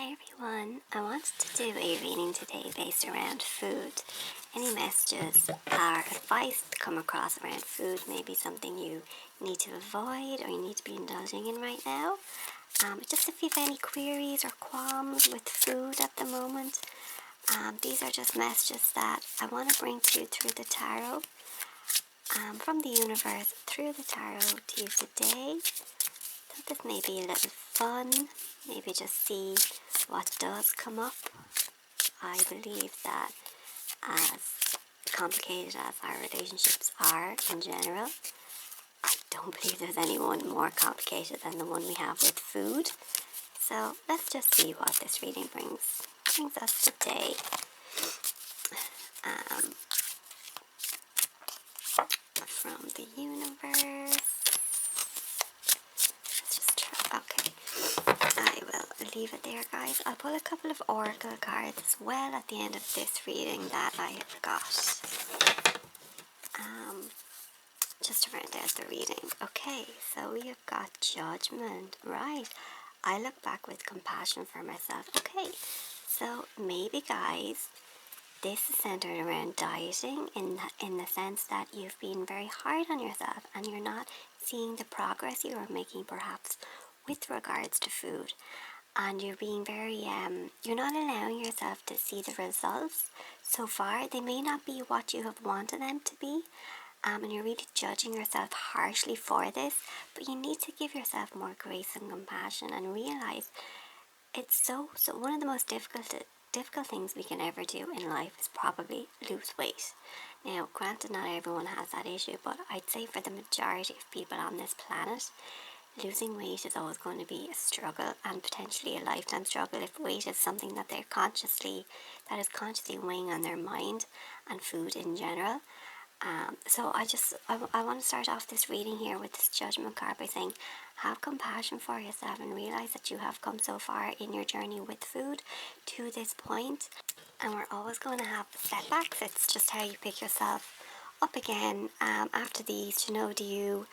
Hi everyone, I wanted to do a reading today based around food. Any messages or advice that come across around food may be something you need to avoid or you need to be indulging in right now. Just if you have any queries or qualms with food at the moment, these are just messages that I want to bring to you through the tarot, from the universe through the tarot to you today. So this may be a little fun, maybe just see what does come up. I believe that as complicated as our relationships are in general, I don't believe there's anyone more complicated than the one we have with food. So let's just see what this reading brings us today. From the universe. Let's just try. Okay. I will leave it there, guys. I'll pull a couple of oracle cards as well at the end of this reading that I have got. Just to round out the reading. Okay, so we have got judgment. Right. I look back with compassion for myself. Okay, so maybe, guys, this is centered around dieting in the sense that you've been very hard on yourself and you're not seeing the progress you are making perhaps with regards to food. And you're being very, you're not allowing yourself to see the results so far. They may not be what you have wanted them to be, and you're really judging yourself harshly for this, but you need to give yourself more grace and compassion and realize it's so one of the most difficult things we can ever do in life is probably lose weight. Now, granted, not everyone has that issue, but I'd say for the majority of people on this planet, losing weight is always going to be a struggle and potentially a lifetime struggle if weight is something that is consciously weighing on their mind and food in general. So I want to start off this reading here with this judgment card by saying, have compassion for yourself and realize that you have come so far in your journey with food to this point. And we're always going to have setbacks. It's just how you pick yourself up again after these. Do you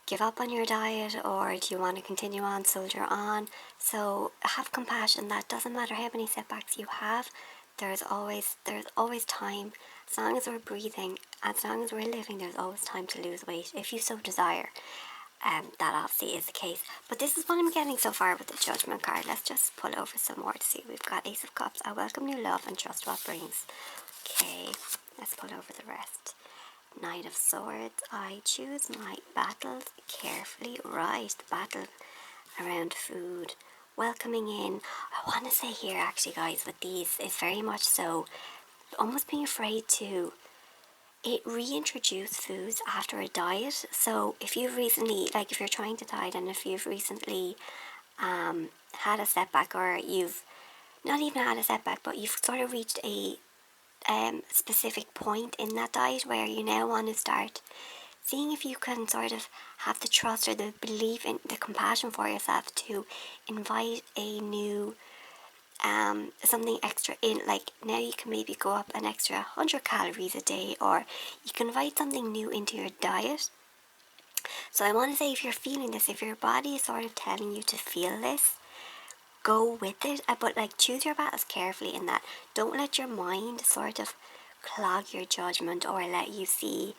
give up on your diet or do you want to continue on, soldier on? So have compassion. That doesn't matter how many setbacks you have. There's always time. As long as we're breathing, as long as we're living, there's always time to lose weight if you so desire. That obviously is the case. But this is what I'm getting so far with the judgment card. Let's just pull over some more to see. We've got Ace of Cups. I welcome new love and trust what brings. Okay, let's pull over the rest. Knight of Swords. I choose my battles carefully. Right, the battle around food. Welcoming in. I want to say here actually, guys, with these is very much so almost being afraid to reintroduce foods after a diet. So if you've recently, like if you're trying to diet and if you've recently had a setback, or you've not even had a setback but you've sort of reached a specific point in that diet where you now want to start seeing if you can sort of have the trust or the belief in the compassion for yourself to invite a new something extra in. Like now you can maybe go up an extra 100 calories a day, or you can invite something new into your diet. So I want to say, if you're feeling this, if your body is sort of telling you to feel this, go with it, but like choose your battles carefully in that. Don't let your mind sort of clog your judgment or let you feel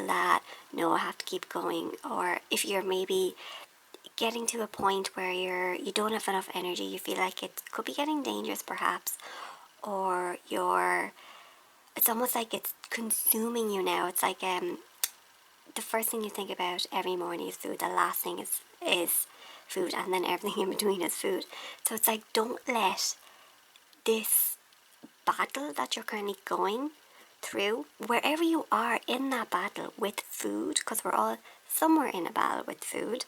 that no, I have to keep going. Or if you're maybe getting to a point where you don't have enough energy, you feel like it could be getting dangerous perhaps, or it's almost like it's consuming you now. It's like the first thing you think about every morning is food, the last thing is food, and then everything in between is food. So it's like, don't let this battle that you're currently going through, wherever you are in that battle with food, because we're all somewhere in a battle with food,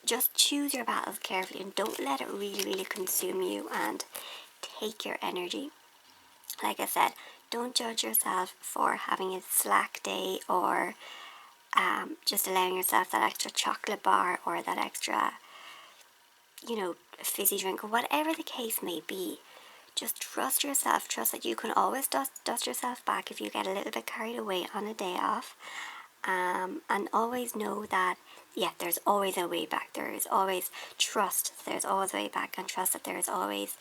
just choose your battles carefully and don't let it really, really consume you and take your energy. Like I said, don't judge yourself for having a slack day, or just allowing yourself that extra chocolate bar or that extra, fizzy drink, or whatever the case may be. Just trust yourself. Trust that you can always dust yourself back if you get a little bit carried away on a day off. And always know that yeah, there's always a way back. There is always trust. There's always a way back, and trust that there is always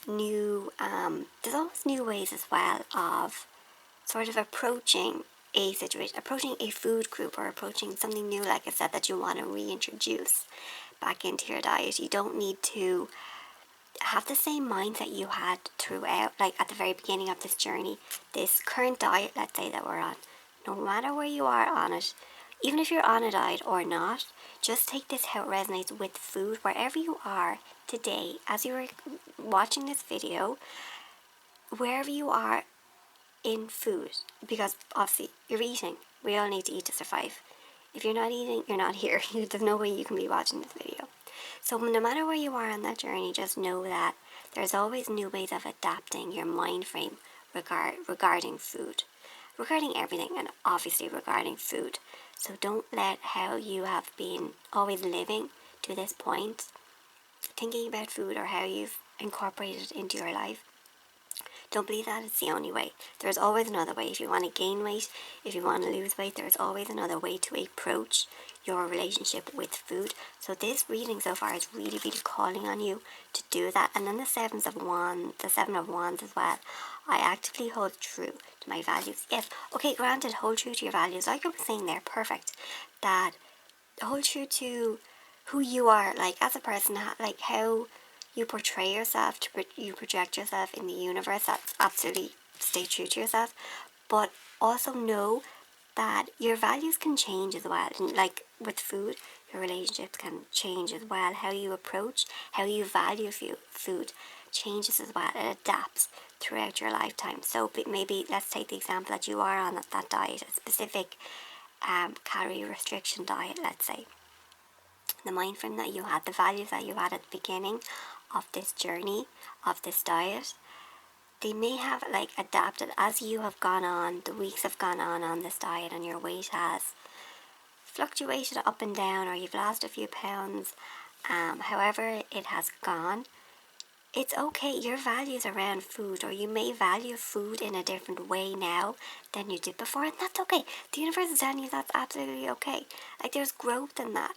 there's always new ways as well of sort of approaching a situation, approaching a food group, or approaching something new, like I said, that you want to reintroduce back into your diet. You don't need to have the same mindset you had throughout, like at the very beginning of this journey, this current diet, let's say, that we're on. No matter where you are on it, even if you're on a diet or not, just take this how it resonates with food wherever you are today. As you are watching this video, wherever you are in food, because obviously you're eating. We all need to eat to survive. If you're not eating, you're not here. There's no way you can be watching this video. So no matter where you are on that journey, just know that there's always new ways of adapting your mind frame regarding food, regarding everything, and obviously regarding food. So don't let how you have been always living to this point, thinking about food or how you've incorporated it into your life, don't believe that it's the only way. There's always another way. If you want to gain weight, if you want to lose weight, there's always another way to approach your relationship with food. So this reading so far is really, really calling on you to do that. And then the Seven of Wands as well. I actively hold true to my values. Yes, okay, granted, hold true to your values. Like I was saying there, perfect. That hold true to who you are, like as a person, like how you portray yourself, you project yourself in the universe. That's absolutely, stay true to yourself, but also know that your values can change as well. And like with food, your relationships can change as well. How you approach, how you value food changes as well. It adapts throughout your lifetime. So maybe let's take the example that you are on that diet, a specific calorie restriction diet, let's say. The mind frame that you had, the values that you had at the beginning of this journey, of this diet, they may have like adapted as you have gone on, the weeks have gone on this diet, and your weight has fluctuated up and down, or you've lost a few pounds, however it has gone. It's okay, your values around food, or you may value food in a different way now than you did before, and that's okay. The universe is telling you that's absolutely okay. Like there's growth in that.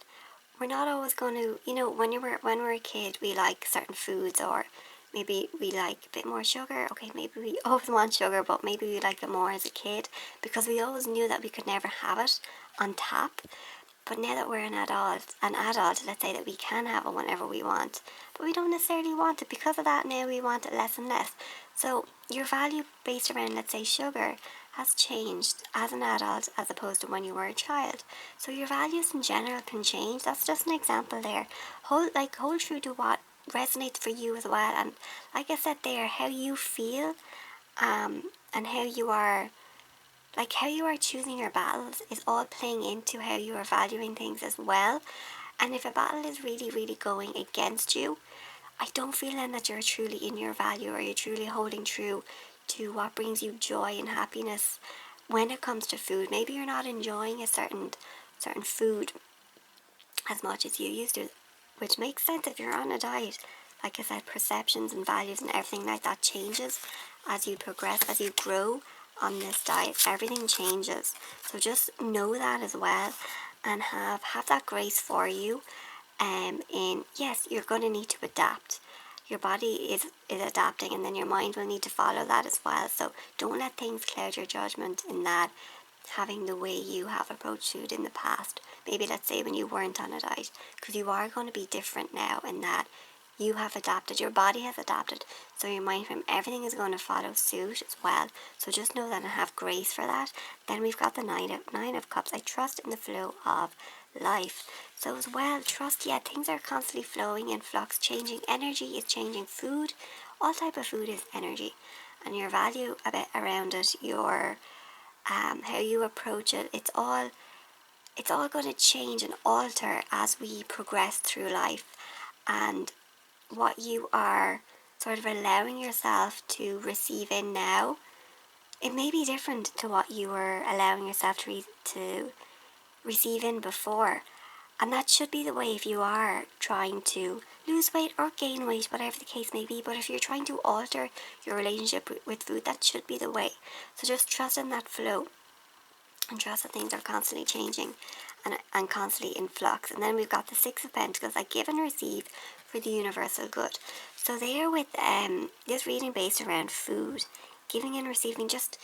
We're not always going to, when we're a kid, we like certain foods, or maybe we like a bit more sugar. Okay, maybe we always want sugar, but maybe we like it more as a kid because we always knew that we could never have it on tap. But now that we're an adult, let's say that we can have it whenever we want, but we don't necessarily want it. Because of that, now we want it less and less. So your value based around, let's say, sugar has changed as an adult as opposed to when you were a child. So your values in general can change. That's just an example there. Hold true to what resonates for you as well. And like I said there, how you feel, and how you are choosing your battles is all playing into how you are valuing things as well. And if a battle is really, really going against you, I don't feel then that you're truly in your value, or you're truly holding true to what brings you joy and happiness when it comes to food. Maybe you're not enjoying a certain food as much as you used to, which makes sense if you're on a diet. Like I said, perceptions and values and everything like that changes as you progress, as you grow on this diet. Everything changes. So just know that as well, and have that grace for you. Yes, you're going to need to adapt. Your body is adapting, and then your mind will need to follow that as well. So don't let things cloud your judgment in that, having the way you have approached food in the past. Maybe let's say when you weren't on a diet, because you are going to be different now in that you have adapted, your body has adapted, so your mind frame, everything is going to follow suit as well. So just know that and have grace for that. Then we've got the nine of cups. I trust in the flow of life. So as well, trust, things are constantly flowing in flux, changing. Energy is changing. Food, all type of food is energy, and your value around it, your how you approach it, it's all going to change and alter as we progress through life. And what you are sort of allowing yourself to receive in now, it may be different to what you were allowing yourself to receive in before. And that should be the way if you are trying to lose weight or gain weight, whatever the case may be. But if you're trying to alter your relationship with food, that should be the way. So just trust in that flow, and trust that things are constantly changing. and constantly in flux. And then we've got the Six of Pentacles, like give and receive for the universal good. So there with this reading based around food, giving and receiving, just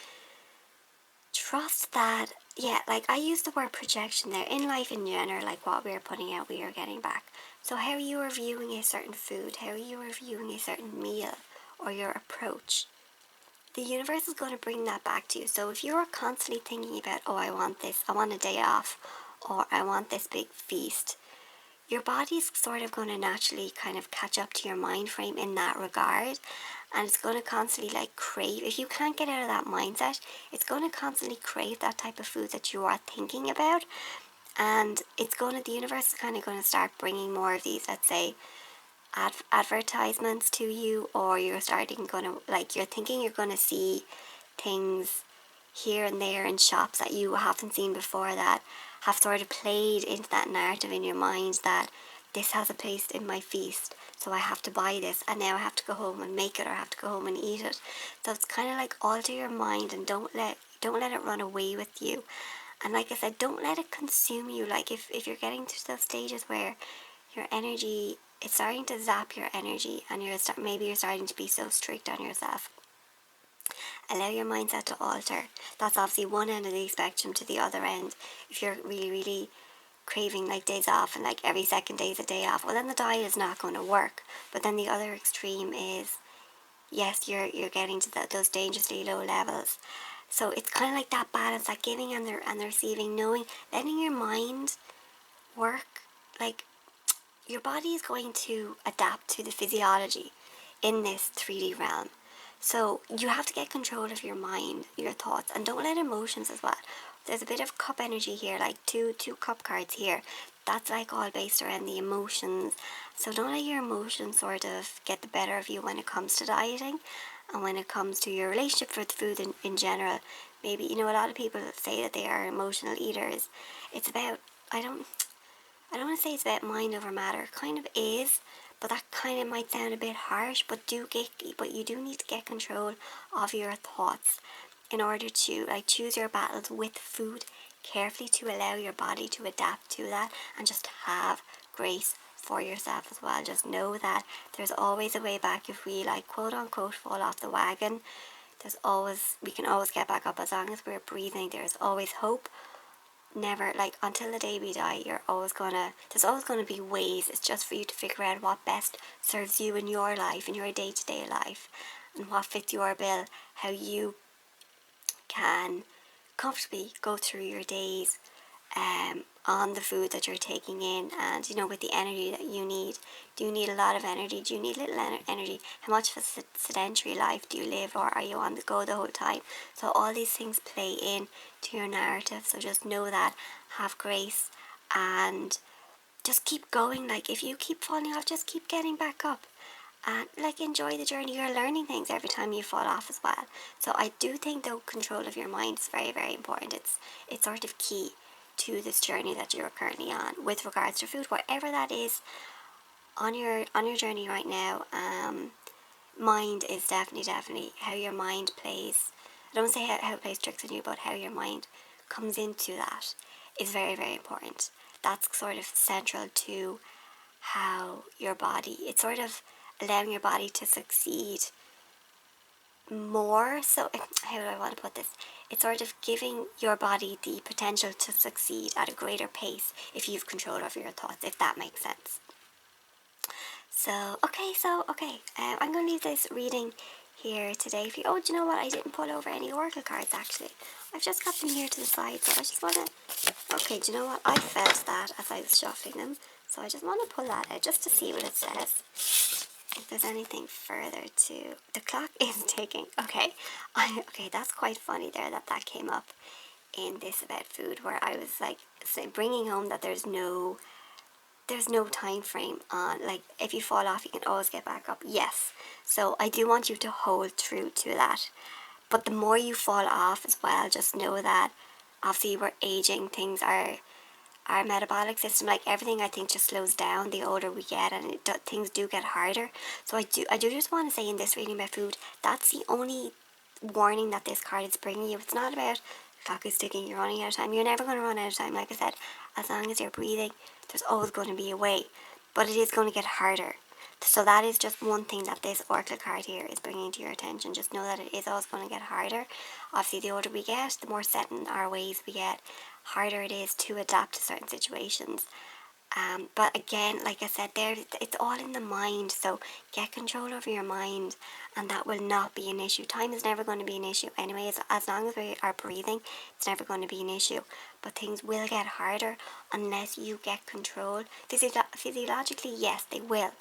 trust that, yeah, like I use the word projection there. In life in general, like what we're putting out, we are getting back. So how you are viewing a certain food, how you are viewing a certain meal or your approach, the universe is going to bring that back to you. So if you're constantly thinking about, oh, I want this, I want a day off, or I want this big feast, your body's sort of going to naturally kind of catch up to your mind frame in that regard. And it's going to constantly like crave, if you can't get out of that mindset, it's going to constantly crave that type of food that you are thinking about. And it's going to, the universe is kind of going to start bringing more of these, let's say, advertisements to you, or you're starting going to, like, you're thinking you're going to see things here and there in shops that you haven't seen before, that have sort of played into that narrative in your mind that this has a place in my feast, so I have to buy this, and now I have to go home and make it, or I have to go home and eat it. So it's kind of like alter your mind and don't let it run away with you. And like I said, don't let it consume you. Like if you're getting to those stages where your energy, it's starting to zap your energy, and maybe you're starting to be so strict on yourself, allow your mindset to alter. That's obviously one end of the spectrum. To the other end, if you're really, really craving like days off and like every second day is a day off, well then the diet is not going to work. But then the other extreme is, yes, you're getting to those dangerously low levels. So it's kind of like that balance, that giving and the receiving, knowing, letting your mind work. Like, your body is going to adapt to the physiology in this 3D realm. So you have to get control of your mind, your thoughts, and don't let emotions as well. There's a bit of cup energy here, like two cup cards here. That's like all based around the emotions. So don't let your emotions sort of get the better of you when it comes to dieting, and when it comes to your relationship with food in general. Maybe, a lot of people say that they are emotional eaters. It's about, I don't want to say it's about mind over matter. It kind of is, but that kind of might sound a bit harsh. But you do need to get control of your thoughts in order to choose your battles with food carefully, to allow your body to adapt to that, and just have grace for yourself as well. Just know that there's always a way back. If we quote unquote fall off the wagon, we can always get back up as long as we're breathing. There's always hope. Never, until the day we die, there's always gonna be ways. It's just for you to figure out what best serves you in your life, in your day-to-day life, and what fits your bill, how you can comfortably go through your days on the food that you're taking in, and with the energy that you need. Do you need a lot of energy? Do you need little energy? How much of a sedentary life do you live, or are you on the go the whole time? So all these things play in to your narrative. So just know that, have grace, and just keep going. If you keep falling off, just keep getting back up, and enjoy the journey. You're learning things every time you fall off as well. So I do think though control of your mind is very, very important. It's sort of key to this journey that you're currently on with regards to food, whatever that is on your journey right now. Mind is definitely how your mind plays. I don't say how it plays tricks on you, but how your mind comes into that is very, very important. That's sort of central to how your body, it's sort of allowing your body to succeed more. So how do I want to put this? It's sort of giving your body the potential to succeed at a greater pace if you've control over your thoughts, if that makes sense. So okay, I'm going to leave this reading here today for you. Oh, do you know what? I didn't pull over any oracle cards actually. I've just got them here to the side, so I just want to... Okay, do you know what? I felt that as I was shuffling them, so I just want to pull that out just to see what it says. If there's anything further to... The clock is ticking. Okay, okay, that's quite funny there that came up in this about food, where I was bringing home that there's no time frame on, if you fall off you can always get back up. Yes, so I do want you to hold true to that. But the more you fall off as well, just know that obviously we're aging. Things are, our metabolic system, everything, I think, just slows down the older we get, and things do get harder. So I do just want to say in this reading about food, that's the only warning that this card is bringing you. It's not about clock is ticking, you're running out of time. You're never going to run out of time. Like I said, as long as you're breathing, there's always going to be a way, but it is going to get harder. So that is just one thing that this oracle card here is bringing to your attention. Just know that it is always going to get harder. Obviously, the older we get, the more set in our ways we get, harder it is to adapt to certain situations. But again, like I said, there it's all in the mind. So get control over your mind, and that will not be an issue. Time is never going to be an issue anyway. As long as we are breathing, it's never going to be an issue. But things will get harder unless you get control. Physiologically, yes, they will.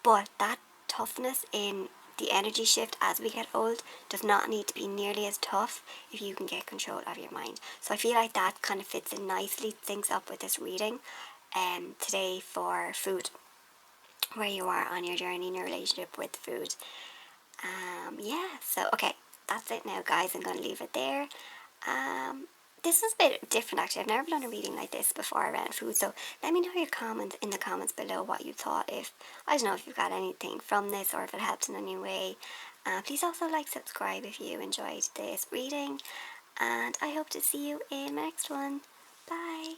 But that toughness in the energy shift as we get old does not need to be nearly as tough if you can get control of your mind. So I feel like that kind of fits in nicely, syncs up with this reading today for food, where you are on your journey in your relationship with food. Yeah, so okay, that's it now, guys. I'm going to leave it there. This is a bit different actually. I've never done a reading like this before around food, so let me know your comments in the comments below what you thought. If I don't know if you got anything from this or if it helps in any way. Please also like, subscribe if you enjoyed this reading, and I hope to see you in my next one. Bye.